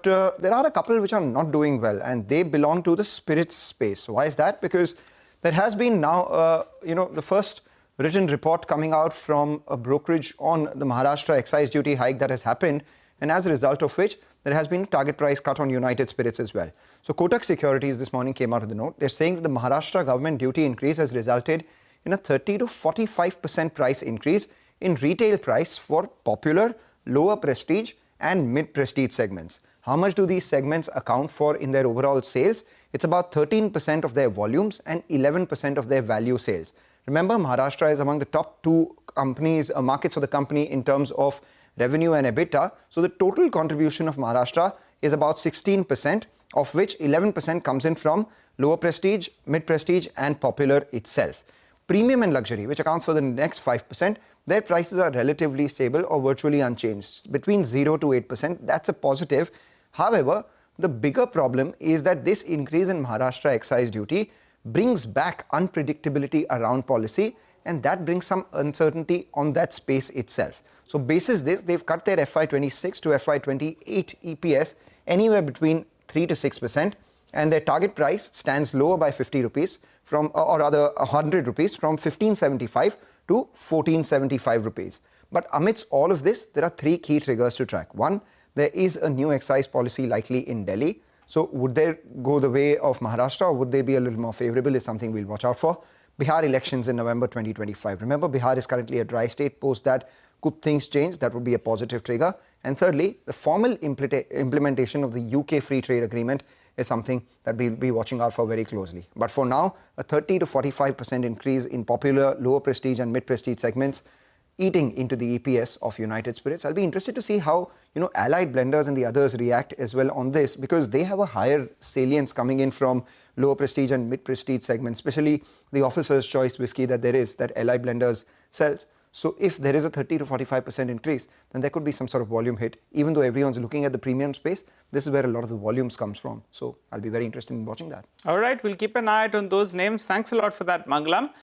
But there are a couple which are not doing well, and they belong to the spirits space. Why is that? Because there has been now, the first written report coming out from a brokerage on the Maharashtra excise duty hike that has happened, and as a result of which, there has been a target price cut on United Spirits as well. So Kotak Securities this morning came out with a note. They're saying that the Maharashtra government duty increase has resulted in a 30 to 45% price increase in retail price for popular, lower prestige and mid-prestige segments. How much do these segments account for in their overall sales? It's about 13% of their volumes and 11% of their value sales. Remember, Maharashtra is among the top two markets for the company in terms of revenue and EBITDA. So the total contribution of Maharashtra is about 16%, of which 11% comes in from lower prestige, mid-prestige and popular itself. Premium and luxury, which accounts for the next 5%, their prices are relatively stable or virtually unchanged, between 0 to 8%. That's a positive. However, the bigger problem is that this increase in Maharashtra excise duty brings back unpredictability around policy, and that brings some uncertainty on that space itself. So basis this, they've cut their FY26 to FY28 EPS anywhere between 3 to 6%, and their target price stands lower by 50 rupees or rather 100 rupees from 1575 to 1475 rupees. But amidst all of this, there are three key triggers to track. One, there is a new excise policy likely in Delhi. So would they go the way of Maharashtra, or would they be a little more favorable is something we'll watch out for. Bihar elections in November 2025. Remember, Bihar is currently a dry state. Post that, could things change? That would be a positive trigger. And thirdly, the formal implementation of the UK Free Trade Agreement is something that we'll be watching out for very closely. But for now, a 30 to 45% increase in popular, lower prestige and mid-prestige segments eating into the EPS of United Spirits. I'll be interested to see how, allied blenders and the others react as well on this, because they have a higher salience coming in from lower prestige and mid-prestige segments, especially the Officer's Choice whiskey that there is, that allied blenders sells. So if there is a 30 to 45% increase, then there could be some sort of volume hit. Even though everyone's looking at the premium space, this is where a lot of the volumes comes from. So I'll be very interested in watching that. All right, we'll keep an eye out on those names. Thanks a lot for that, Mangalam.